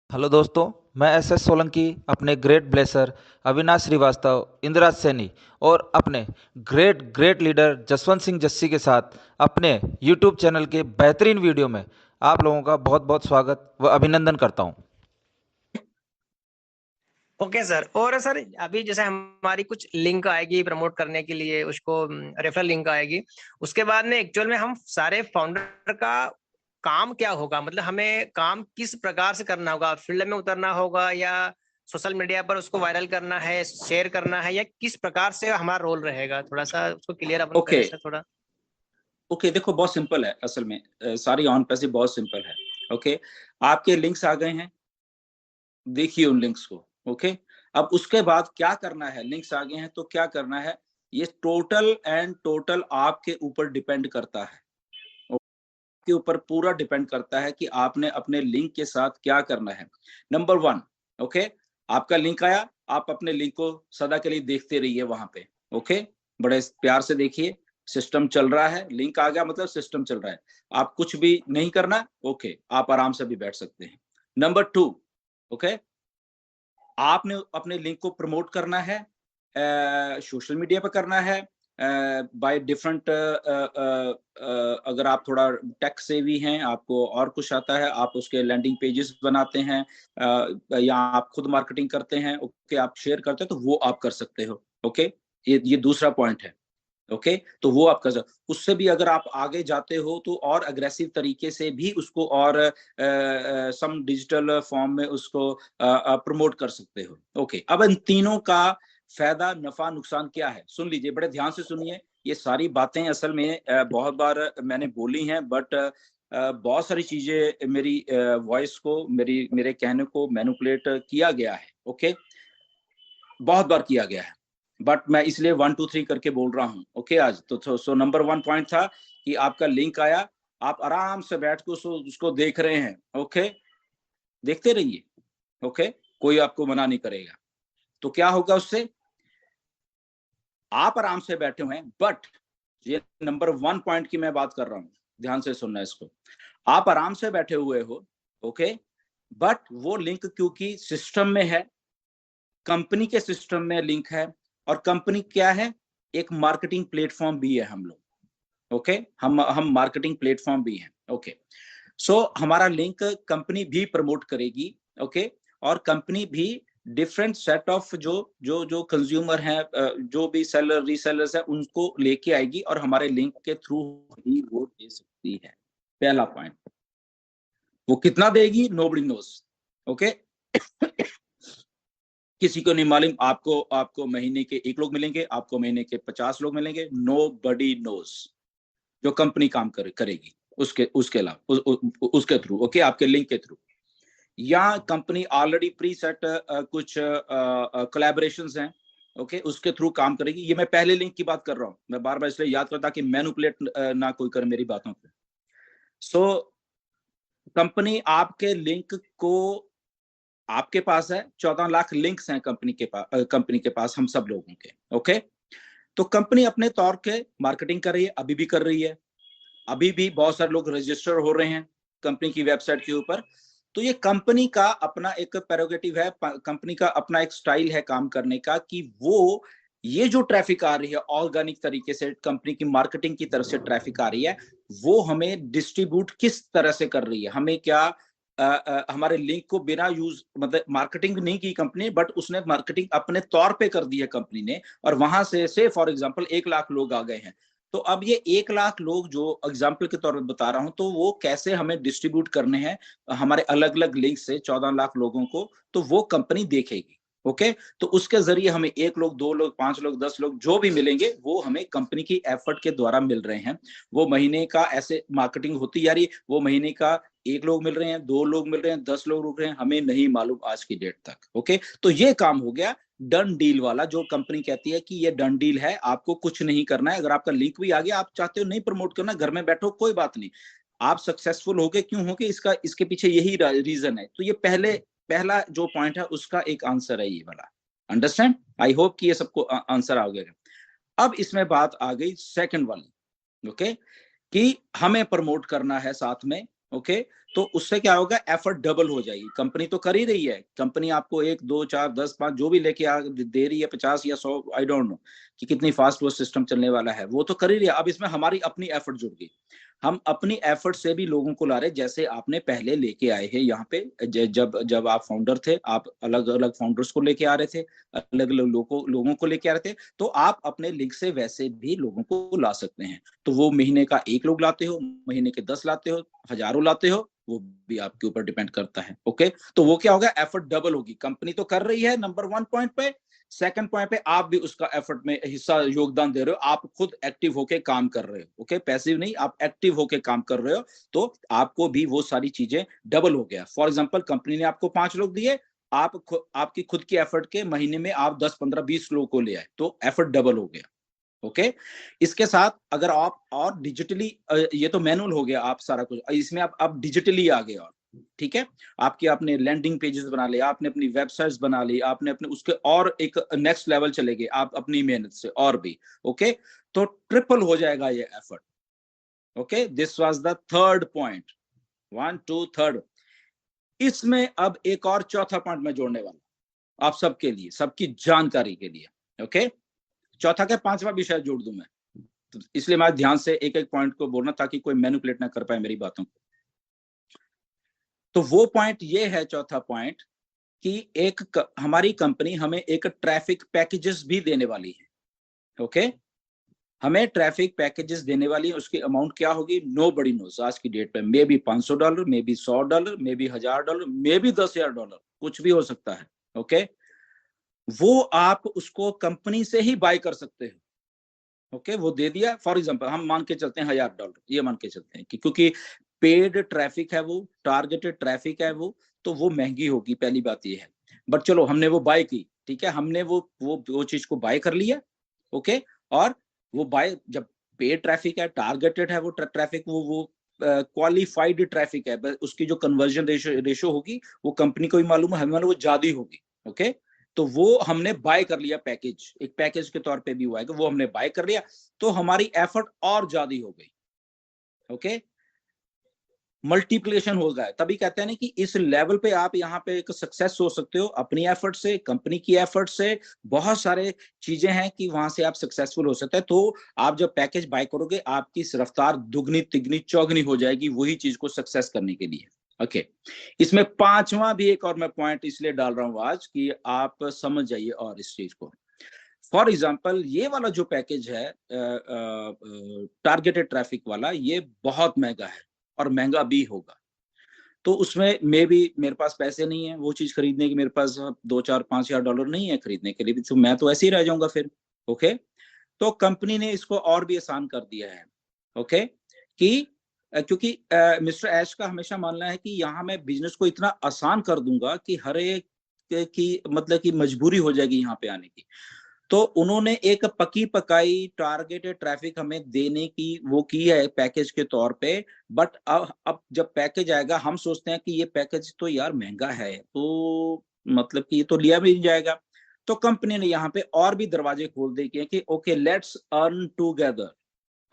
Hello दोस्तों। मैं S Solanki अपने ग्रेट ब्लेसर अविनाश श्रीवास्तव, इंदिराज सैनी और अपने great great leader Jaswant Singh Jassi के साथ अपने यूट्यूब चैनल के बेहतरीन वीडियो में आप लोगों का बहुत बहुत स्वागत व अभिनंदन करता हूं। Okay sir. और सर अभी जैसे हमारी कुछ लिंक आएगी प्रमोट करने के लिए, उसको रेफरल लिंक आएगी। उसके बाद में एक्चुअल में हम सारे फाउंडर का काम क्या होगा, मतलब हमें काम किस प्रकार से करना होगा? फील्ड में उतरना होगा या सोशल मीडिया पर उसको वायरल करना है, शेयर करना है, या किस प्रकार से हमारा रोल रहेगा? थोड़ा सा उसको क्लियर अपन ओके करें सर थोड़ा। ओके, देखो बहुत सिंपल है असल में। सारी ऑन पैसिव बहुत सिंपल है। ओके, आपके लिंक्स आ गए हैं, देखिए उन लिंक्स को। ओके, अब उसके बाद क्या करना है? लिंक्स आ गए हैं तो क्या करना है, ये टोटल एंड टोटल आपके ऊपर डिपेंड करता है। के ऊपर पूरा डिपेंड करता है कि आपने अपने लिंक के साथ क्या करना है। नंबर वन, ओके, आपका लिंक आया, आप अपने लिंक को सदा के लिए देखते रहिए वहां पे। ओके, बड़े प्यार से देखिए, सिस्टम चल रहा है, लिंक आ गया मतलब सिस्टम चल रहा है। आप कुछ भी नहीं करना, ओके, आप आराम से भी बैठ सकते हैं। नंबर टू, ओके, आपने अपने लिंक को प्रमोट करना है, सोशल मीडिया पे करना है, बाय डिफरेंट। अगर आप थोड़ा टेक सेवी हैं, आपको और कुछ आता है, आप उसके लैंडिंग पेजेस बनाते हैं, या आप खुद मार्केटिंग करते हैं, ओके, आप शेयर करते हैं, तो वो आप कर सकते हो। ओके, ये दूसरा पॉइंट है। ओके, तो वो आप कर सकते। उससे भी अगर आप आगे जाते हो तो और अग्रेसिव तरीके से भी उसको और सम डिजिटल फॉर्म में उसको प्रमोट कर सकते हो। ओके, अब इन तीनों का फायदा नफा नुकसान क्या है, सुन लीजिए, बड़े ध्यान से सुनिए। ये सारी बातें असल में बहुत बार मैंने बोली हैं, बट बहुत सारी चीजें मेरी वॉइस को, मेरे कहने को मैनिपुलेट किया गया है। ओके, बहुत बार किया गया है, बट मैं इसलिए 1 2 3 करके बोल रहा हूँ। ओके, आज तो सो नंबर वन पॉइंट था कि आपका लिंक आया, आप आराम से बैठ के उसको देख रहे हैं। ओके, देखते रहिए। ओके, कोई आपको मना नहीं करेगा। तो क्या होगा उससे? आप आराम से बैठे हुए हैं, बट ये नंबर वन पॉइंट की मैं बात कर रहा हूँ, ध्यान से सुनना इसको। आप आराम से बैठे हुए हो, ओके, बट वो लिंक क्योंकि सिस्टम में है, कंपनी के सिस्टम में लिंक है, और कंपनी क्या है? एक मार्केटिंग प्लेटफॉर्म भी है हम लोग। ओके, हम मार्केटिंग प्लेटफॉर्म भी हैं। ओके, सो हमारा लिंक कंपनी भी प्रमोट करेगी। ओके, और कंपनी भी डिफरेंट सेट ऑफ जो जो जो कंज्यूमर हैं, जो भी सेलर रीसेलर्स हैं, उनको लेके आएगी, और हमारे लिंक के थ्रू ही वो दे सकती है। पहला पॉइंट, वो कितना देगी नोबडी नोस। ओके, किसी को नहीं मालूम। आपको आपको महीने के 1 लोग मिलेंगे, आपको महीने के 50 लोग मिलेंगे, नो बडी नोस। जो कंपनी काम करेगी उसके उसके अलावा उसके थ्रू, ओके, आपके लिंक के थ्रू, या कंपनी ऑलरेडी प्री सेट कुछ कोलैबोरेशंस हैं, ओके, उसके थ्रू काम करेगी। ये मैं पहले लिंक की बात कर रहा हूं, मैं बार बार इसलिए याद करता कि मैनिपुलेट ना कोई करे मेरी बातों को। सो कंपनी आपके लिंक को, आपके पास है 14 लाख लिंक्स हैं कंपनी के पास हम सब लोगों के। ओके, तो कंपनी अपने तौर के मार्केटिंग कर रही है, अभी भी कर रही है। अभी भी बहुत सारे लोग रजिस्टर हो रहे हैं कंपनी की वेबसाइट के ऊपर। तो ये कंपनी का अपना एक प्रेरोगेटिव है, कंपनी का अपना एक स्टाइल है काम करने का, कि वो ये जो ट्रैफिक आ रही है ऑर्गेनिक तरीके से, कंपनी की मार्केटिंग की तरफ से ट्रैफिक आ रही है, वो हमें डिस्ट्रीब्यूट किस तरह से कर रही है। हमें क्या हमारे लिंक को बिना यूज, मतलब मार्केटिंग नहीं की कंपनी, बट उसने मार्केटिंग अपने तौर पे कर दी है कंपनी ने, और वहां से फॉर एग्जांपल 1 लाख लोग आ गए हैं। तो अब ये 1 लाख लोग जो एग्जाम्पल के तौर पर बता रहा हूं, तो वो कैसे हमें डिस्ट्रीब्यूट करने हैं हमारे अलग अलग लिंक से 14 लाख लोगों को, तो वो कंपनी देखेगी। ओके, तो उसके जरिए हमें 1 लोग, 2 लोग, 5 लोग, 10 लोग जो भी मिलेंगे, वो हमें कंपनी की एफर्ट के द्वारा मिल रहे हैं। वो महीने का ऐसे मार्केटिंग होती जा रही है, वो महीने का 1 लोग मिल रहे हैं, 2 लोग मिल रहे हैं, 10 लोग रुक रहे हैं, हमें नहीं मालूम आज की डेट तक। ओके, तो ये काम हो गया डन डील वाला, जो कंपनी कहती है कि ये डन डील है, आपको कुछ नहीं करना है। अगर आपका लिंक भी आ गया, आप चाहते हो नहीं प्रमोट करना, घर में बैठो, कोई बात नहीं, आप सक्सेसफुल होगे। क्यों होगे? इसके पीछे यही रीजन है। तो ये पहला जो पॉइंट है उसका एक आंसर है ये वाला। अंडरस्टैंड? आई होप कि ये सबको आंसर आ गया। अब इसमें बात आ गई सेकंड वाली, ओके, कि हमें प्रमोट करना है साथ में। ओके, तो उससे क्या होगा, एफर्ट डबल हो जाएगी। कंपनी तो कर ही रही है, कंपनी आपको 1 2 4 10 5 जो भी लेके आ दे रही है, 50 या 100, आई डोंट नो कि कितनी फास्ट वो सिस्टम चलने वाला है, वो तो कर ही रही है। अब इसमें हमारी अपनी एफर्ट जुड़ गई, हम अपनी एफर्ट से भी लोगों को ला रहे, जैसे आपने पहले लेके आए हैं यहाँ पे, जब जब आप फाउंडर थे, आप अलग अलग फाउंडर्स को लेके आ रहे थे, अलग अलग लोगों को लेके आ रहे थे, तो आप अपने लिंक से वैसे भी लोगों को ला सकते हैं। तो वो महीने का 1 लोग लाते हो, महीने के 10 लाते हो, हजारों लाते हो, वो भी आपके ऊपर डिपेंड करता है। ओके, तो वो क्या होगा, एफर्ट डबल होगी। कंपनी तो कर रही है नंबर 1 पॉइंट पे, सेकंड पॉइंट पे आप भी उसका एफर्ट में हिस्सा योगदान दे रहे हो, आप खुद एक्टिव होके काम कर रहे हो। ओके, पैसिव नहीं, आप एक्टिव होके काम कर रहे हो, तो आपको भी वो सारी चीजें डबल हो गया। फॉर एग्जांपल, कंपनी ने आपको 5 लोग दिए, आपकी खुद की एफर्ट के महीने में आप 10 15 20 लोगों को ले आए, तो एफर्ट डबल हो गया। ओके, इसके साथ अगर आप और डिजिटली, ये तो मैनुअल हो गया आप सारा कुछ, इसमें आप डिजिटली आ गए, और ठीक है, आपने लैंडिंग पेजेस बना लिया, आपने अपनी वेबसाइट्स बना ली, आपने अपने उसके और एक नेक्स्ट लेवल चले गए आप अपनी मेहनत से और भी। ओके, तो ट्रिपल हो जाएगा ये effort. Okay, this was the third point, 1 2 3। इसमें अब एक और चौथा पॉइंट मैं जोड़ने वाला आप सबके लिए, सबकी जानकारी के लिए। ओके, चौथा क्या, पांचवा विषय जोड़ दूं मैं, तो इसलिए मैं ध्यान से एक एक पॉइंट को बोलना ताकि कोई मैनिपुलेट ना कर पाए मेरी बातों को। तो वो पॉइंट ये है, चौथा पॉइंट, कि हमारी कंपनी हमें एक ट्रैफिक पैकेजेस भी देने वाली है। ओके, हमें ट्रैफिक पैकेजेस देने वाली है, उसकी अमाउंट क्या होगी, नोबडी नोस आज की डेट पे। May be $500, may be $100, may be $1000, may be $10,000, कुछ भी हो सकता है। ओके, वो आप उसको कंपनी से ही बाय कर सकते हो। ओके, वो दे दिया, फॉर एग्जांपल हम मान के चलते हैं $1000, ये मान के चलते हैं कि क्योंकि पेड ट्रैफिक है, वो टारगेटेड ट्रैफिक है, तो वो महंगी होगी, पहली बात ये है। बट चलो, हमने वो बाय की, ठीक है, हमने वो चीज को बाय कर लिया। ओके, और वो बाय, जब पेड ट्रैफिक है, टारगेटेड है, वो ट्रैफिक, वो क्वालिफाइड ट्रैफिक है, उसकी जो कन्वर्जन रेशो होगी वो कंपनी को भी मालूम है, हमें मालूम, वो ज्यादा होगी। ओके, तो वो हमने बाय कर लिया, पैकेज, एक पैकेज के तौर पे भी हुआ है कि वो हमने बाय कर लिया, तो हमारी एफर्ट और ज्यादा हो गई। ओके, मल्टीप्लिकेशन हो गया, तभी कहते हैं ना कि इस लेवल पे आप यहाँ पे एक सक्सेस हो सकते हो अपनी एफर्ट से, कंपनी की एफर्ट से, बहुत सारे चीजें हैं कि वहां से आप सक्सेसफुल हो सकते हैं। तो आप जब पैकेज बाय करोगे, आपकी रफ्तार दुगनी तिगनी चौगनी हो जाएगी वही चीज को सक्सेस करने के लिए। ओके, इसमें पांचवा भी एक और मैं पॉइंट इसलिए डाल रहा हूं आज कि आप समझ जाइए और इस चीज को। फॉर एग्जाम्पल, ये वाला जो पैकेज है टारगेटेड ट्रैफिक वाला, ये बहुत महंगा है और महंगा भी होगा। तो उसमें मे भी मेरे पास पैसे नहीं है वो चीज खरीदने की, मेरे पास 2 4 5 हजार डॉलर नहीं है खरीदने के लिए, तो मैं तो ऐसे ही रह जाऊंगा फिर। ओके, तो कंपनी ने इसको और भी आसान कर दिया है। ओके, कि क्योंकि मिस्टर ऐश का हमेशा मानना है कि यहाँ मैं बिजनेस को इतना आसान कर दूंगा कि हर एक की मतलब की मजबूरी हो जाएगी यहाँ पे आने की। तो उन्होंने एक पकी पकाई टारगेटेड ट्रैफिक हमें देने की वो की है पैकेज के तौर पे। बट अब जब पैकेज आएगा, हम सोचते हैं कि ये पैकेज तो यार महंगा है, तो मतलब कि ये तो लिया भी नहीं जाएगा। तो कंपनी ने यहाँ पे और भी दरवाजे खोल दिए कि ओके, लेट्स अर्न टुगेदर,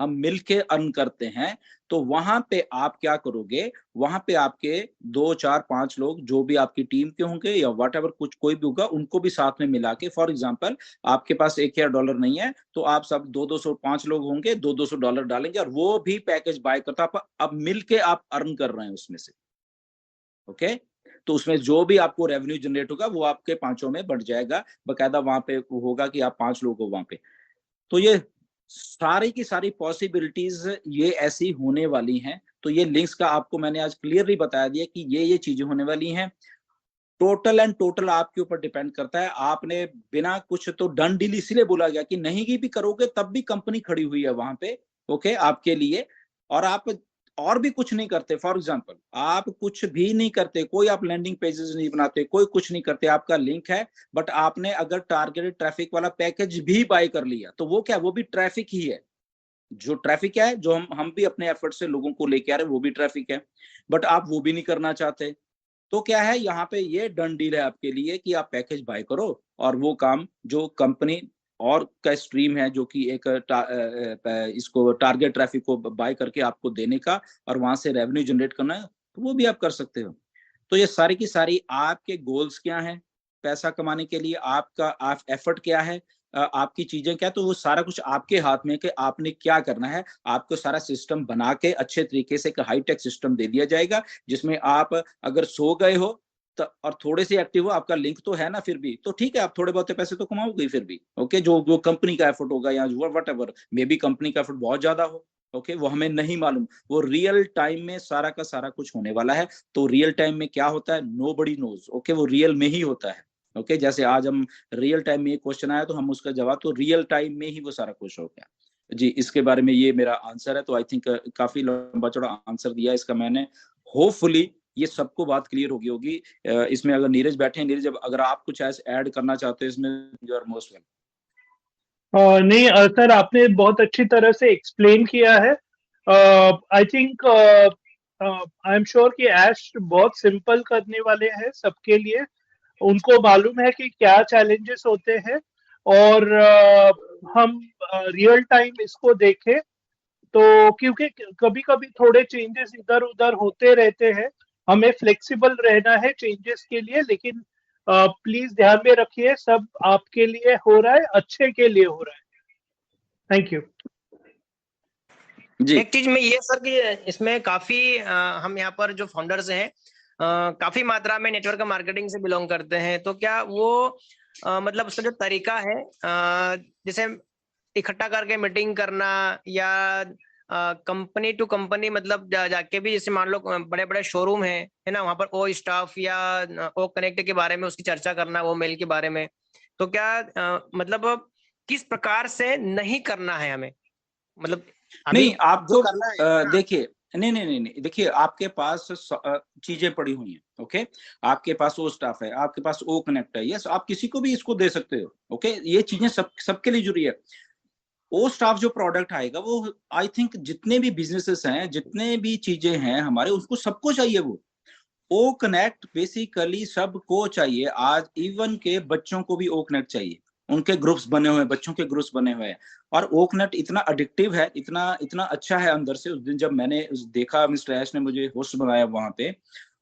हम मिलके अर्न करते हैं। तो वहां पे आप क्या करोगे, वहां पे आपके 2 4 5 लोग जो भी आपकी टीम के होंगे या वट एवर, कुछ कोई भी होगा, उनको भी साथ में मिला के, फॉर एग्जाम्पल आपके पास $1000 नहीं है, तो आप सब 200 5 लोग होंगे, $200 डालेंगे और वो भी पैकेज बाय करता, अब मिलके आप अर्न कर रहे हैं उसमें से। ओके, तो उसमें जो भी आपको रेवेन्यू जनरेट होगा वो आपके पांचों में बढ़ जाएगा, बकायदा वहां पे होगा कि आप 5 लोग हो वहां पे। तो ये सारी की सारी पॉसिबिलिटीज ये ऐसी होने वाली हैं। तो ये लिंक्स का आपको मैंने आज क्लियरली बता दिया कि ये चीजें होने वाली हैं। टोटल एंड टोटल आपके ऊपर डिपेंड करता है। आपने बिना कुछ, तो डन डील इसलिए बोला गया कि नहीं की भी करोगे तब भी कंपनी खड़ी हुई है वहां पे, ओके, आपके लिए। और आप और भी कुछ नहीं करते, फॉर एग्जांपल आप कुछ भी नहीं करते, कोई आप लैंडिंग पेजेस नहीं बनाते, कोई कुछ नहीं करते, आपका लिंक है, बट आपने अगर टारगेटेड ट्रैफिक वाला पैकेज भी बाय कर लिया, तो वो क्या, वो भी ट्रैफिक ही है। जो ट्रैफिक है, जो हम भी अपने एफर्ट से लोगों को लेके आ रहे हैं, वो भी ट्रैफिक है। बट आप वो भी नहीं करना चाहते, तो क्या है, यहाँ पे ये डन डील है आपके लिए कि आप पैकेज बाय करो, और वो काम जो कंपनी और का स्ट्रीम है, जो कि एक इसको टारगेट ट्रैफिक को बाय करके आपको देने का और वहां से रेवेन्यू जनरेट करना है, तो वो भी आप कर सकते हो। तो ये सारी की सारी आपके गोल्स क्या हैं पैसा कमाने के लिए, आपका आप एफर्ट क्या है, आपकी चीजें क्या है, तो वो सारा कुछ आपके हाथ में कि आपने क्या करना है। आपको सारा सिस्टम बना के अच्छे तरीके से एक हाईटेक सिस्टम दे दिया जाएगा, जिसमें आप अगर सो गए हो और थोड़े से एक्टिव हो, आपका लिंक तो है ना फिर भी, तो ठीक है, आप थोड़े बहुत पैसे तो कमाओगे फिर भी। ओके, जो जो कंपनी का एफर्ट होगा या what ever, may be company का एफर्ट बहुत ज्यादा हो, ओके, वो हमें नहीं मालूम। वो रियल टाइम में सारा का सारा कुछ होने वाला है। तो रियल टाइम में क्या होता है, नोबडी नोज, ओके, वो रियल में ही होता है। ओके, जैसे आज हम रियल टाइम में ये क्वेश्चन आया तो हम उसका जवाब तो रियल टाइम में ही वो सारा कुछ हो गया। जी, इसके बारे में ये मेरा आंसर है। तो आई थिंक काफी लंबा चौड़ा आंसर दिया इसका मैंने। होपफुली ये सबको बात क्लियर होगी होगी। इसमें अगर नीरज बैठे हैं, नीरज अगर आप कुछ ऐड करना चाहते हैं इसमें, यू आर मोस्ट वेलकम। नहीं सर, आपने बहुत अच्छी तरह से एक्सप्लेन किया है। I think I am sure कि ऐश बहुत सिंपल करने वाले हैं सबके लिए। उनको मालूम है कि क्या चैलेंजेस होते हैं, और हम रियल टाइम इसको देखें तो, क्योंकि कभी कभी थोड़े चेंजेस इधर उधर होते रहते हैं, हमें फ्लेक्सिबल रहना है चेंजेस के लिए। लेकिन प्लीज ध्यान में रखिए, सब आपके लिए हो रहा है, अच्छे के लिए हो रहा है। थैंक यू जी। एक चीज में ये सर कि इसमें काफी हम यहाँ पर जो फाउंडर्स हैं काफी मात्रा में नेटवर्क मार्केटिंग से बिलोंग करते हैं। तो क्या वो मतलब उसका जो तरीका है जैसे इकट्ठा करके मीटिंग करना या कंपनी टू कंपनी मतलब जाके भी, जैसे मान लो बड़े बड़े शोरूम है ना, वहां पर ओ स्टाफ या ओ कनेक्ट के बारे में उसकी चर्चा करना, वो मेल के बारे में, तो क्या मतलब किस प्रकार से नहीं करना है हमें, मतलब अभी नहीं, आपको जो करना है देखिए, नहीं, देखिए, आपके पास चीजें पड़ी हुई हैं, ओके, आपके पास वो स्टाफ है, आपके पास वो कनेक्ट है, यस, आप किसी को भी इसको दे सकते हो, ओके, ये चीजें सबके लिए जरूरी है। वो स्टाफ जो प्रोडक्ट आएगा वो, आई थिंक जितने भी बिजनेसेस हैं, जितने भी चीजें हैं हमारे, उसको सबको चाहिए वो कनेक्ट बेसिकली सबको चाहिए। आज इवन के बच्चों को भी ओ कनेक्ट चाहिए, उनके ग्रुप्स बने हुए हैं, बच्चों के ग्रुप्स बने हुए हैं। और ओ कनेक्ट इतना एडिक्टिव है, इतना इतना अच्छा है अंदर से। उस दिन जब मैंने देखा, मिस्टर ऐश ने मुझे होस्ट बनाया वहां पे,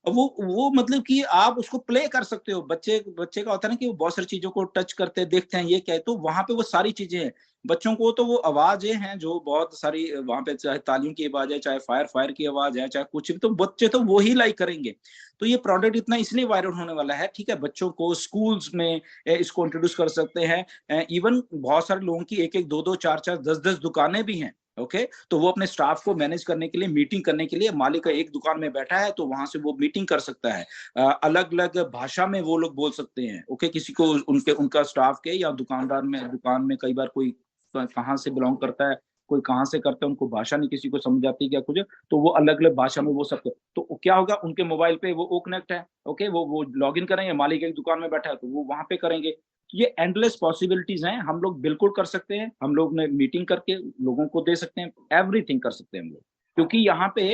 वो मतलब कि आप उसको प्ले कर सकते हो। बच्चे बच्चे का होता है ना कि वो बहुत सारी चीजों को टच करते हैं, देखते हैं ये क्या है, तो वहां पे वो सारी चीजें हैं। बच्चों को तो वो आवाजें हैं जो बहुत सारी वहां पे, चाहे तालियों की आवाज है, चाहे फायर की आवाज है, चाहे कुछ भी, तो बच्चे तो वो ही लाइक करेंगे। तो ये प्रोडक्ट इतना इसलिए वायरल होने वाला है, ठीक है, बच्चों को स्कूल्स में इसको इंट्रोड्यूस कर सकते हैं। इवन बहुत सारे लोगों की एक एक दो दो चार चार 10 10 दुकानें भी हैं, ओके, तो वो अपने स्टाफ को मैनेज करने के लिए, मीटिंग करने के लिए, मालिक एक दुकान में बैठा है तो वहां से वो मीटिंग कर सकता है। अलग अलग भाषा में वो लोग बोल सकते हैं, ओके, किसी को उनका स्टाफ के या दुकानदार में, दुकान में कई बार कोई कहाँ से बिलोंग करता है, कोई कहाँ से करता है, उनको भाषा नहीं किसी को समझ आती क्या कुछ, तो वो अलग अलग भाषा में वो सब, तो क्या होगा, उनके मोबाइल पे वो कनेक्ट है, ओके, वो लॉग इन करेंगे, मालिक एक दुकान में बैठा है तो वो वहां पे करेंगे। ये एंडलेस पॉसिबिलिटीज हैं, हम लोग बिल्कुल कर सकते हैं। हम लोग ने मीटिंग करके लोगों को दे सकते हैं, एवरीथिंग कर सकते हैं हम लोग, क्योंकि यहाँ पे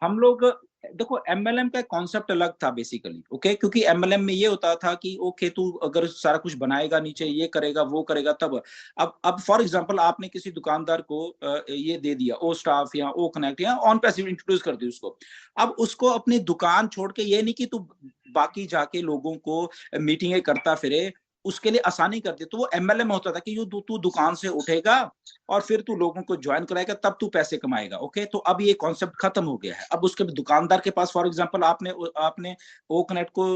हम लोग, देखो, एमएलएम का कॉन्सेप्ट अलग था बेसिकली, ओके, क्योंकि एमएलएम में ये होता था कि ओके, तू अगर सारा कुछ बनाएगा, नीचे ये करेगा वो करेगा तब। अब फॉर एग्जांपल आपने किसी दुकानदार को ये दे दिया, ओ स्टाफ या ओ कनेक्ट या ऑन पैसिव इंट्रोड्यूस कर दी उसको। अब उसको अपनी दुकान छोड़ के, ये नहीं कि तू बाकी जाके लोगों को मीटिंगें करता फिरे, उसके लिए आसानी कर दी। तो वो एमएलएम होता था कि तू दुकान से उठेगा और फिर तू लोगों को ज्वाइन कराएगा, तब तू पैसे कमाएगा, ओके। तो अब ये कॉन्सेप्ट खत्म हो गया है। अब उसके दुकानदार के पास, फॉर एग्जांपल आपने ओ कनेक्ट को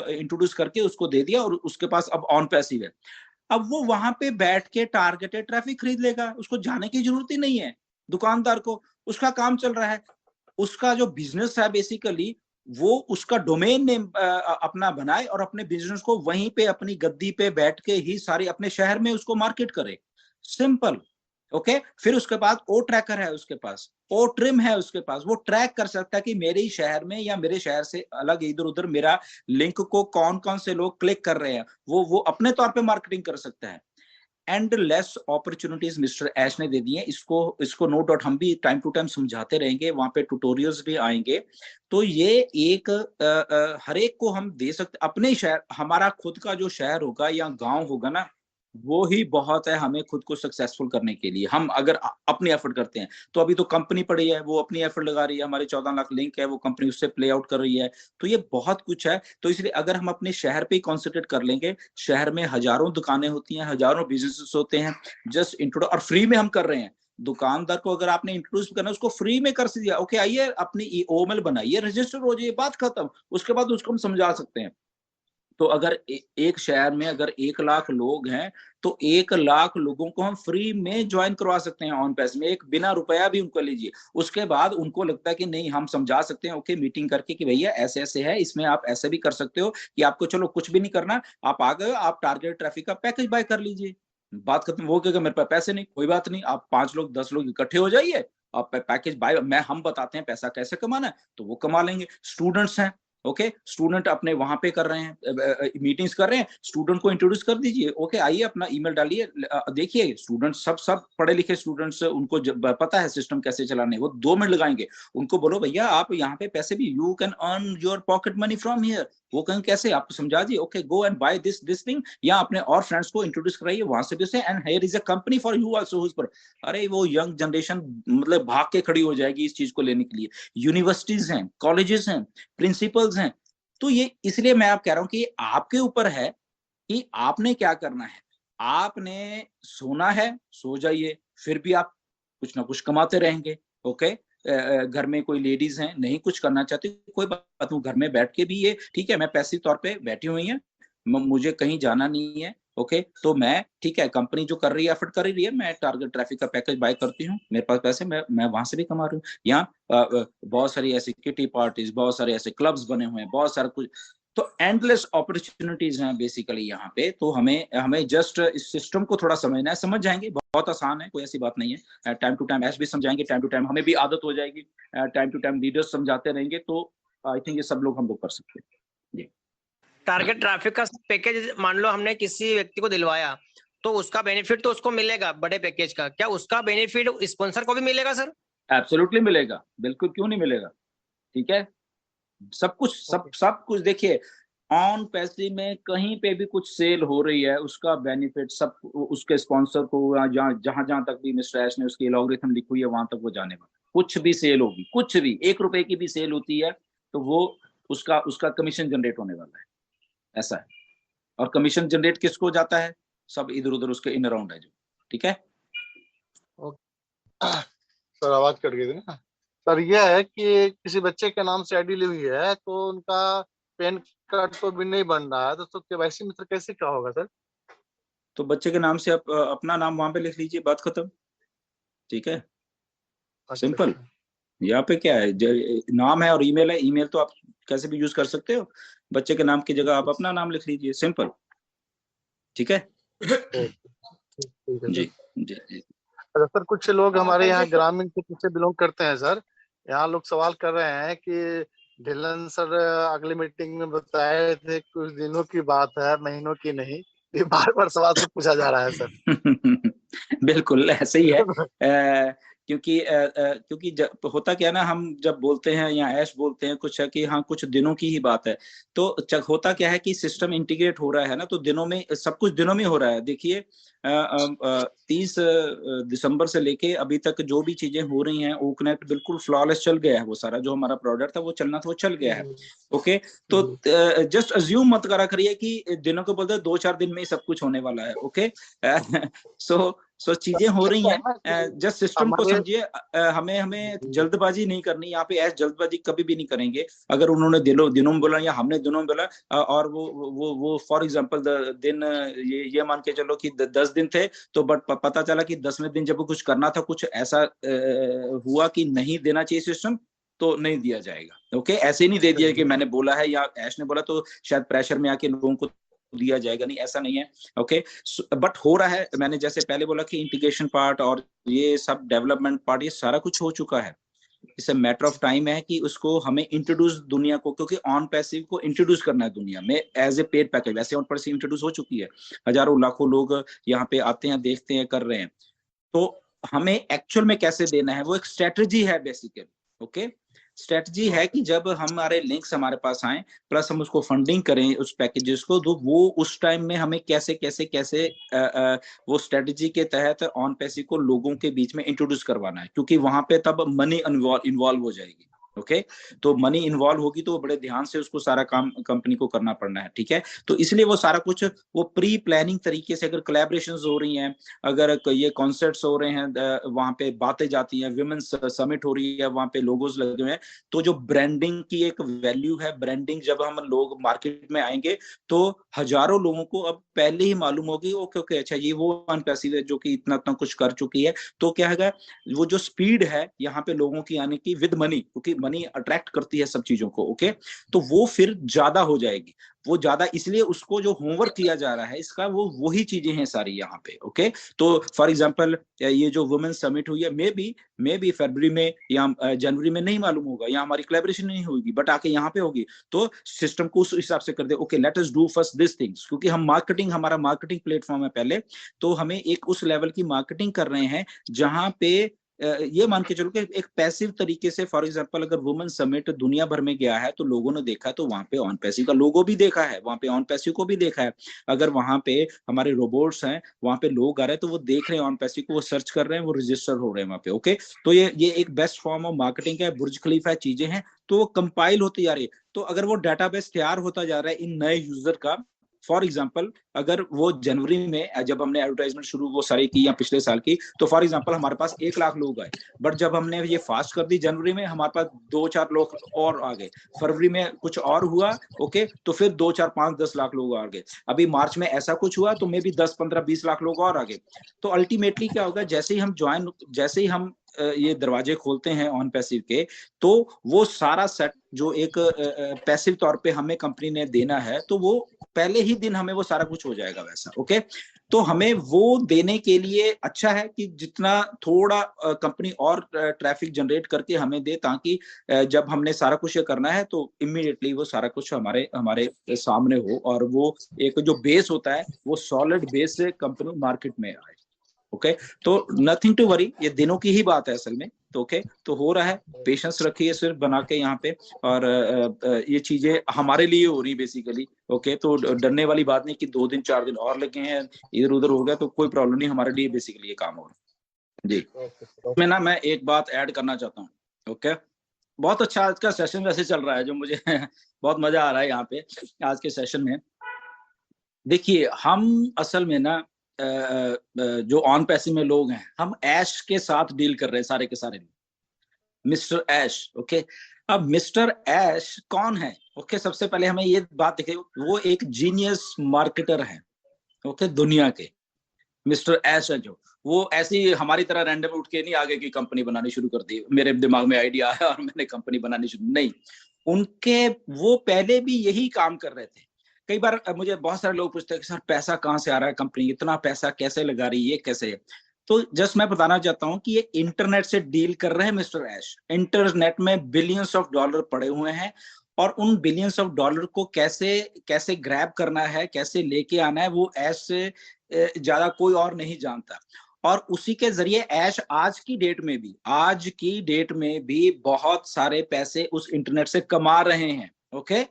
इंट्रोड्यूस करके उसको दे दिया और उसके पास अब ऑन पैसिव है। अब वो वहां पे बैठ के टारगेटेड ट्रैफिक खरीद लेगा, उसको जाने की जरूरत ही नहीं है दुकानदार को, उसका काम चल रहा है। उसका जो बिजनेस है बेसिकली, वो उसका डोमेन नेम अपना बनाए और अपने बिजनेस को वहीं पे अपनी गद्दी पे बैठ के ही सारी अपने शहर में उसको मार्केट करे, सिंपल, ओके। फिर उसके बाद ओ ट्रैकर है उसके पास, ओ ट्रिम है उसके पास, वो ट्रैक कर सकता है कि मेरे शहर में या मेरे शहर से अलग इधर उधर मेरा लिंक को कौन कौन से लोग क्लिक कर रहे हैं, वो अपने तौर पे मार्केटिंग कर सकता है। एंडलेस अपॉर्चुनिटीज मिस्टर ऐश ने दे दी है। इसको नो डाउट हम भी टाइम टू टाइम समझाते रहेंगे, वहां पे ट्यूटोरियल्स भी आएंगे। तो ये एक हर एक को हम दे सकते, अपने शहर, हमारा खुद का जो शहर होगा या गांव होगा ना, वो ही बहुत है हमें खुद को सक्सेसफुल करने के लिए। हम अगर अपनी एफर्ट करते हैं, तो अभी तो कंपनी पड़ी है, वो अपनी एफर्ट लगा रही है, हमारे 14 लाख लिंक है, वो कंपनी उससे प्ले आउट कर रही है, तो ये बहुत कुछ है। तो इसलिए अगर हम अपने शहर पे ही कॉन्सेंट्रेट कर लेंगे, शहर में हजारों दुकानें होती हैं, हजारों बिजनेसेस होते हैं, जस्ट इंट्रोड और फ्री में हम कर रहे हैं। दुकानदार को अगर आपने इंट्रोड्यूस करना है, उसको फ्री में कर दिया, ओके आइए अपनी ओएमएल बनाइए, रजिस्टर हो जाइए, बात खत्म। उसके बाद उसको हम समझा सकते हैं। तो अगर एक शहर में अगर 1 लाख लोग हैं, तो 1 लाख लोगों को हम फ्री में ज्वाइन करवा सकते हैं ऑन पैस में, एक बिना रुपया भी उनको लीजिए। उसके बाद उनको लगता है कि नहीं हम समझा सकते हैं, ओके मीटिंग करके कि भैया ऐसे ऐसे है, इसमें आप ऐसे भी कर सकते हो कि आपको चलो कुछ भी नहीं करना, आप आ गए, आप टारगेट ट्रैफिक का पैकेज बाय कर लीजिए, बात खत्म। वो कहेगा मेरे पास पैसे नहीं, कोई बात नहीं, आप 5 लोग 10 लोग इकट्ठे हो जाइए, आप पैकेज बाय, हम बताते हैं पैसा कैसे कमाना है, तो वो कमा लेंगे। स्टूडेंट्स हैं, ओके स्टूडेंट अपने वहां पे कर रहे हैं, मीटिंग्स कर रहे हैं, स्टूडेंट को इंट्रोड्यूस कर दीजिए, ओके आइए अपना ईमेल डालिए। देखिए स्टूडेंट सब पढ़े लिखे स्टूडेंट्स, उनको पता है सिस्टम कैसे चलाने, वो 2 मिनट लगाएंगे। उनको बोलो भैया आप यहाँ पे पैसे भी, you can earn your pocket money from here. वो कहें कैसे, आपको समझा दिए, okay go and buy this thing, या अपने और फ्रेंड्स को इंट्रोड्यूस कराइए वहां से भी उसे, and here is a company for you also. पर अरे वो यंग जनरेशन मतलब भाग के खड़ी हो जाएगी इस चीज को लेने के लिए। यूनिवर्सिटीज हैं, कॉलेजेस हैं, प्रिंसिपल्स हैं। तो ये इसलिए मैं आप कह रहा हूं कि आपके ऊपर है कि आपने क्या करना है। आपने सोना है, सो जाइए, फिर भी आप कुछ ना कुछ कमाते रहेंगे, ओके। घर में कोई लेडीज हैं नहीं कुछ करना चाहती, कोई बात नहीं, घर में बैठ के भी ये ठीक है, मैं पैसिव तौर पे बैठी हुई है, मुझे कहीं जाना नहीं है, ओके। तो मैं ठीक है, कंपनी जो कर रही है एफर्ट कर रही है, मैं टारगेट ट्रैफिक का पैकेज बाय करती हूँ, मेरे पास पैसे, मैं वहां से भी कमा रही हूँ। यहाँ बहुत सारी ऐसी किटी पार्टीज, बहुत सारे ऐसे क्लब्स बने हुए हैं, बहुत सारा कुछ, तो एंडलेस अपॉर्चुनिटीज हैं बेसिकली यहाँ पे। तो हमें हमें जस्ट इस सिस्टम को थोड़ा समझना है, समझ जाएंगे, बहुत आसान है, कोई ऐसी बात नहीं है। टाइम टू टाइम ऐश भी समझाएंगे, टाइम टू टाइम हमें भी आदत हो जाएगी, टाइम टू टाइम लीडर्स समझाते रहेंगे, तो आई थिंक ये सब लोग हम लोग कर सकते हैं जी। टारगेट ट्रैफिक का पैकेज मान लो हमने किसी व्यक्ति को दिलवाया, तो उसका बेनिफिट तो उसको मिलेगा बड़े पैकेज का, क्या उसका बेनिफिट स्पॉन्सर को भी मिलेगा सर? एब्सोल्युटली मिलेगा, बिल्कुल, क्यों नहीं मिलेगा, ठीक है। सब कुछ सब कुछ देखिए, ऑन पैसिव में कहीं पे भी कुछ सेल हो रही है, उसका बेनिफिट सब उसके स्पॉन्सर को, जहां जहां तक भी मिस्टर ऐश ने उसकी एलॉगरिथम लिखी हुई है वहां तक वो जाने वाला। कुछ भी सेल होगी, कुछ भी 1 रुपए की भी सेल होती है, तो वो उसका उसका कमीशन जनरेट होने वाला है, ऐसा है। और कमीशन जनरेट किसको जाता है, सब इधर उधर उसके इन अराउंड है जो, ठीक है। सर आवाज कट गई थी ना सर। यह है कि किसी बच्चे के नाम से आईडी ली हुई है, तो उनका पैन कार्ड तो भी नहीं बन रहा है, तो केवाईसी में कैसे क्या होगा सर? तो बच्चे के नाम से अपना नाम वहां पे लिख लीजिए, बात खत्म, ठीक है। सिंपल। यहाँ पे क्या है, नाम है और ईमेल है, ईमेल तो आप कैसे भी यूज कर सकते हो, बच्चे के नाम की जगह आप अपना नाम लिख लीजिए, सिंपल, ठीक है। जी जी जी। सर कुछ लोग हमारे यहाँ ग्रामीण क्षेत्र से बिलोंग करते हैं सर, यहाँ लोग सवाल कर रहे हैं कि ढिल्लन सर अगली मीटिंग में बताए थे कुछ दिनों की बात है, महीनों की नहीं, ये बार बार सवाल से पूछा जा रहा है सर। बिल्कुल ऐसे ही है, क्योंकि जब होता क्या है ना, हम जब बोलते हैं या ऐश बोलते हैं कुछ है कि हाँ कुछ दिनों की ही बात है, तो होता क्या है कि सिस्टम इंटीग्रेट हो रहा है ना, तो दिनों में सब कुछ दिनों में हो रहा है। देखिए 30 दिसंबर से लेके अभी तक जो भी चीजें हो रही हैं, ओ कनेक्ट बिल्कुल फ्लॉलेस चल गया है, वो सारा जो हमारा प्रोडक्ट था वो चलना था, वो चल गया है, ओके। तो जस्ट अज्यूम मत करा करिए कि दिनों को बोलते 2-4 दिन में ही सब कुछ होने वाला है, ओके। सो चीजें हो रही हैं, जस्ट सिस्टम को समझिए। हमें जल्दबाजी नहीं करनी यहाँ पे, ऐसे जल्दबाजी कभी भी नहीं करेंगे। अगर उन्होंने दिनों में बोला या हमने दिनों में बोला, और वो फॉर एग्जांपल दिन ये मान के चलो कि 10 दिन थे, तो बट पता चला कि 10वें दिन जब वो कुछ करना था, कुछ ऐसा हुआ कि नहीं देना चाहिए सिस्टम, तो नहीं दिया जाएगा, ओके। ऐसे ही नहीं दे दिया कि मैंने बोला है या ऐश ने बोला तो शायद प्रेशर में आके लोगों को दिया जाएगा, नहीं ऐसा नहीं है, ओके। बट हो रहा है, मैंने जैसे पहले बोला कि इंटीग्रेशन पार्ट और ये सब डेवलपमेंट पार्ट, ये सारा कुछ हो चुका है। It's a matter of time है कि उसको हमें इंट्रोड्यूस दुनिया को, क्योंकि ऑन पैसिव को इंट्रोड्यूस करना है दुनिया में एज ए पेड पैकेज। वैसे ऑन पैसिव इंट्रोड्यूस हो चुकी है, हजारों लाखों लोग यहाँ पे आते हैं, देखते हैं, कर रहे हैं। तो हमें एक्चुअल में कैसे देना है, वो एक स्ट्रेटजी है बेसिकली, ओके। स्ट्रेटजी है कि जब हमारे लिंक्स हमारे पास आए प्लस हम उसको फंडिंग करें उस पैकेजेस को, तो वो उस टाइम में हमें कैसे कैसे कैसे वो स्ट्रेटजी के तहत ऑन पैसी को लोगों के बीच में इंट्रोड्यूस करवाना है, क्योंकि वहां पे तब मनी इन्वॉल्व हो जाएगी। ओके तो मनी इन्वॉल्व होगी तो बड़े ध्यान से उसको सारा काम कंपनी को करना पड़ना है, ठीक है। तो इसलिए वो सारा कुछ वो प्री प्लानिंग तरीके से, अगर कोलैबोरेशंस हो रही हैं, अगर ये कॉन्सर्ट्स हो रहे हैं, वहां पे बातें जाती हैं, विमेंस समिट हो रही है, वहां पे लोगोज लगे हुए हैं, तो जो ब्रांडिंग की एक वैल्यू है, ब्रांडिंग जब हम लोग मार्केट में आएंगे तो हजारों लोगों को अब पहले ही मालूम होगी ओके ओके अच्छा ये वो ऑन पैसिव है जो कि इतना इतना कुछ कर चुकी है। तो क्या है वो जो स्पीड है यहाँ पे लोगों की आने की विद मनी, क्योंकि मनी अट्रैक्ट करती है सब चीजों को, ओके तो वो फिर ज्यादा हो जाएगी, वो ज्यादा, इसलिए उसको जो होमवर्क किया जा रहा है इसका वो वही चीजें हैं सारी यहाँ पे। ओके तो फॉर एग्जांपल ये जो वुमेन समिट हुई है मे बी फरवरी में या जनवरी में नहीं मालूम होगा, या हमारी कोलैबोरेशन नहीं होगी, बट आके यहाँ पे होगी, तो सिस्टम को उस हिसाब से कर दे, okay let us do first this things, क्योंकि हम मार्केटिंग, हमारा मार्केटिंग प्लेटफॉर्म है पहले, तो हमें एक उस लेवल की मार्केटिंग कर रहे हैं जहां पे ये मान के चलो कि एक पैसिव तरीके से, फॉर एग्जांपल अगर वुमेन समिट दुनिया भर में गया है तो लोगों ने देखा, तो वहां पे ऑन पैसिव का लोगो भी देखा है, वहां पे ऑन पैसिव को भी देखा है। अगर वहां पे हमारे रोबोट्स हैं, वहां पे लोग आ रहे हैं तो वो देख रहे हैं ऑन पैसिव को, वो सर्च कर रहे हैं, वो रजिस्टर हो रहे हैं वहां पे। ओके तो ये एक बेस्ट फॉर्म ऑफ मार्केटिंग है, बुर्ज खलीफा चीजें हैं, तो वो कंपाइल होती जा रही है। तो अगर वो डाटाबेस तैयार होता जा रहा है इन नए यूजर का, फॉर एग्जाम्पल अगर वो जनवरी में जब हमने एडवर्टाइजमेंट शुरू वो सारी की या पिछले साल की, तो फॉर एग्जाम्पल हमारे पास 1 लाख लोग आए, बट जब हमने ये फास्ट कर दी जनवरी में, हमारे पास 2-4 लोग और आ गए, फरवरी में कुछ और हुआ, ओके तो फिर 2-4-5-10 लाख लोग आ गए, अभी मार्च में ऐसा कुछ हुआ तो मे भी 10-15-20 लाख लोग और आ गए। तो अल्टीमेटली क्या होगा, जैसे ही हम ये दरवाजे खोलते हैं ऑन पैसिव के, तो वो सारा सेट जो एक पैसिव तौर पे हमें कंपनी ने देना है, तो वो पहले ही दिन हमें वो सारा कुछ हो जाएगा वैसा। ओके तो हमें वो देने के लिए अच्छा है कि जितना थोड़ा कंपनी और ट्रैफिक जनरेट करके हमें दे, ताकि जब हमने सारा कुछ ये करना है तो इमीडिएटली वो सारा कुछ हमारे सामने हो, और वो एक जो बेस होता है वो सॉलिड बेस से कंपनी मार्केट में आए। ओके तो नथिंग टू वरी, ये दिनों की ही बात है असल में। तो ओके तो हो रहा है, पेशेंस रखिए सिर्फ बना के यहाँ पे, और ये चीजें हमारे लिए हो रही बेसिकली। ओके तो डरने वाली बात नहीं कि 2 दिन 4 दिन और लगे हैं, इधर उधर हो गया तो कोई प्रॉब्लम नहीं, हमारे लिए बेसिकली ये काम हो रहा है जी। मैं एक बात ऐड करना चाहता हूँ। ओके बहुत अच्छा आज का सेशन वैसे चल रहा है, जो मुझे बहुत मजा आ रहा है यहाँ पे आज के सेशन में। देखिए हम असल में ना जो ऑन पैसिव में लोग हैं, हम ऐश के साथ डील कर रहे हैं सारे के सारे, मिस्टर ऐश। ओके अब मिस्टर ऐश कौन है? ओके सबसे पहले हमें ये बात देखिए, वो एक जीनियस मार्केटर है। ओके दुनिया के मिस्टर ऐश है, जो वो ऐसी हमारी तरह रैंडम उठ के नहीं आगे की कंपनी बनानी शुरू कर दी, मेरे दिमाग में आइडिया आया और मैंने कंपनी बनानी शुरू, नहीं, उनके वो पहले भी यही काम कर रहे थे। कई बार मुझे बहुत सारे लोग पूछते हैं कि सर पैसा कहाँ से आ रहा है, कंपनी इतना पैसा कैसे लगा रही है, ये कैसे है? तो जस्ट मैं बताना चाहता हूँ कि ये इंटरनेट से डील कर रहे हैं मिस्टर ऐश। इंटरनेट में बिलियंस ऑफ डॉलर पड़े हुए हैं, और उन बिलियंस ऑफ डॉलर को कैसे ग्रैब करना है, कैसे लेके आना है, वो ऐश से ज्यादा कोई और नहीं जानता। और उसी के जरिए ऐश आज की डेट में भी बहुत सारे पैसे उस इंटरनेट से कमा रहे हैं। ओके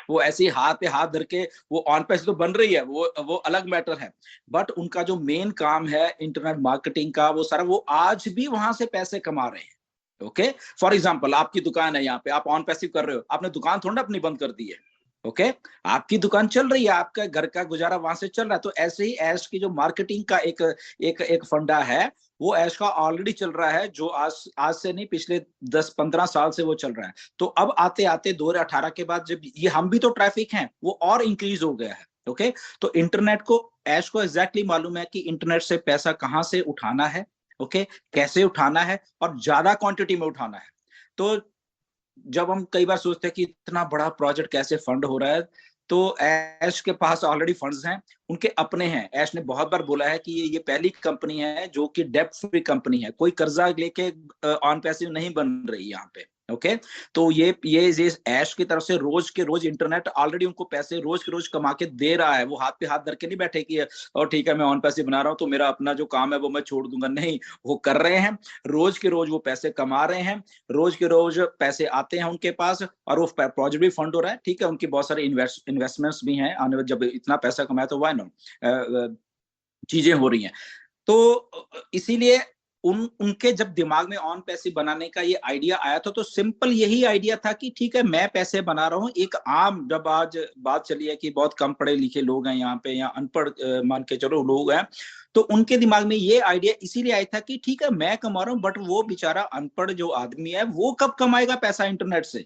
वो ऐसे ही हाथ पे हाथ धर के वो ऑन पैसे तो बन रही है, वो अलग मैटर है, बट उनका जो मेन काम है इंटरनेट मार्केटिंग का, वो सारा वो आज भी वहां से पैसे कमा रहे हैं। ओके फॉर एग्जांपल आपकी दुकान है, यहाँ पे आप ऑन पैसिव कर रहे हो, आपने दुकान थोड़ा अपनी बंद कर दी है। ओके आपकी दुकान चल रही है, आपका घर का गुजारा वहां से चल रहा है। तो ऐसे ही ऐश की जो मार्केटिंग का एक फंडा है, वो ऐश का ऑलरेडी चल रहा है, जो आज से नहीं, पिछले 10-15 साल से वो चल रहा है। तो अब आते आते 2018 के बाद जब ये हम भी तो ट्रैफिक हैं, वो और इंक्रीज हो गया है। ओके तो इंटरनेट को, ऐश को एग्जैक्टली मालूम है कि इंटरनेट से पैसा कहाँ से उठाना है, ओके कैसे उठाना है, और ज्यादा क्वांटिटी में उठाना है। तो जब हम कई बार सोचते हैं कि इतना बड़ा प्रोजेक्ट कैसे फंड हो रहा है, तो ऐश के पास ऑलरेडी फंड्स हैं, उनके अपने हैं। ऐश ने बहुत बार बोला है कि ये पहली कंपनी है जो कि डेब्ट फ्री कंपनी है, कोई कर्जा लेके ऑन पैसिव नहीं बन रही यहाँ पे। ओके तो ये ऐश की तरफ से रोज के रोज इंटरनेट ऑलरेडी उनको पैसे रोज के रोज कमा के दे रहा है। वो हाथ पे हाथ धर के नहीं बैठे कि और ठीक है मैं ऑन पैसे बना रहा हूँ तो मेरा अपना जो काम है वो मैं छोड़ दूंगा, नहीं, वो कर रहे हैं, रोज के रोज वो पैसे कमा रहे हैं, रोज के रोज पैसे आते हैं उनके पास, और वो प्रोजेक्ट भी फंड हो रहा है, ठीक है, उनकी बहुत सारे इन्वेस्टमेंट्स भी हैं, आने जब इतना पैसा कमाया तो वाई नॉट, चीजें हो रही हैं। तो इसीलिए उनके जब दिमाग में ऑन पैसे बनाने का ये आइडिया आया था तो सिंपल यही आइडिया था कि ठीक है मैं पैसे बना रहा हूँ। एक आम, जब आज बात चली है कि बहुत कम पढ़े लिखे लोग हैं यहाँ पे, या अनपढ़ मान के चलो लोग हैं, तो उनके दिमाग में ये आइडिया इसीलिए आया था कि ठीक है मैं कमा रहा हूँ, बट वो बेचारा अनपढ़ जो आदमी है वो कब कमाएगा पैसा इंटरनेट से?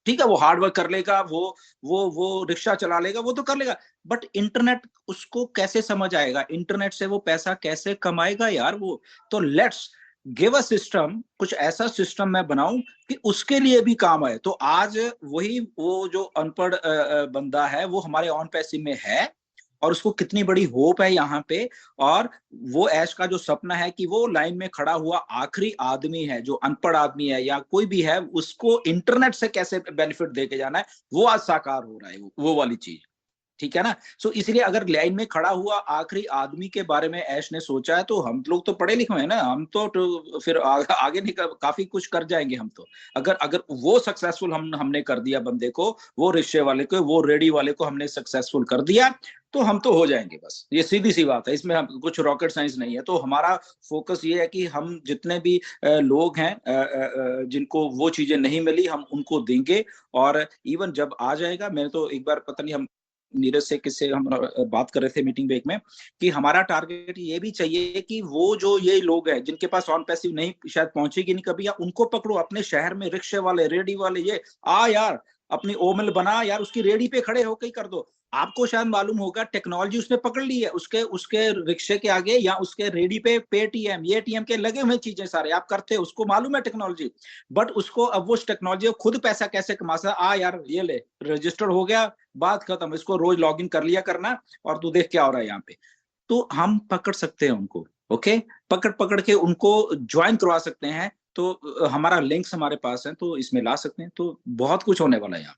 ठीक है वो हार्ड वर्क कर लेगा, वो रिक्शा चला लेगा, वो तो कर लेगा, बट इंटरनेट उसको कैसे समझ आएगा, इंटरनेट से वो पैसा कैसे कमाएगा यार वो? तो लेट्स गिव अ सिस्टम, कुछ ऐसा सिस्टम मैं बनाऊं कि उसके लिए भी काम आए। तो आज वही वो जो अनपढ़ बंदा है वो हमारे ऑन पैसे में है, और उसको कितनी बड़ी होप है यहाँ पे, और वो ऐश का जो सपना है कि वो लाइन में खड़ा हुआ आखिरी आदमी है जो अनपढ़ आदमी है या कोई भी है, उसको इंटरनेट से कैसे बेनिफिट दे के जाना है, वो आज साकार हो रहा है, वो वाली चीज, ठीक है ना। सो इसलिए अगर लाइन में खड़ा हुआ आखिरी आदमी के बारे में ऐश ने सोचा है, तो हम लोग तो पढ़े लिखे हैं ना, हम तो फिर आगे नहीं काफी कुछ कर जाएंगे हम तो। अगर वो सक्सेसफुल हमने कर दिया बंदे को, वो रिक्शे वाले को, वो रेडी वाले को हमने सक्सेसफुल कर दिया, तो हम तो हो जाएंगे बस। ये सीधी सी बात है, इसमें हम कुछ रॉकेट साइंस नहीं है। तो हमारा फोकस ये है कि हम जितने भी लोग हैं जिनको वो चीजें नहीं मिली, हम उनको देंगे। और इवन जब आ जाएगा, मैंने तो एक बार पता नहीं हम नीरज से किससे हम बात कर रहे थे मीटिंग ब्रेक में, कि हमारा टारगेट ये भी चाहिए कि वो जो ये लोग हैं जिनके पास ऑन पैसिव नहीं शायद पहुंचेगी नहीं कभी, या उनको पकड़ो अपने शहर में, रिक्शे वाले, रेडी वाले, ये आ यार अपनी ओमिल बना यार, उसकी रेडी पे खड़े होकर ही कर दो। आपको शायद मालूम होगा टेक्नोलॉजी उसने पकड़ ली है, उसके रिक्शे के आगे या उसके रेडी पे पेटीएम, ये टीएम के लगे हुए चीजें सारे आप करते हो, उसको मालूम है टेक्नोलॉजी, बट उसको अब वो टेक्नोलॉजी खुद पैसा कैसे कमा सकता। आ यार ये ले रजिस्टर हो गया, बात खत्म, इसको रोज लॉग इन कर लिया करना और तू देख क्या हो रहा है यहाँ पे। तो हम पकड़ सकते हैं उनको, ओके, पकड़ के उनको ज्वाइन करवा सकते हैं। तो हमारा लिंक्स हमारे पास है, तो इसमें ला सकते हैं, तो बहुत कुछ होने वाला है यहाँ।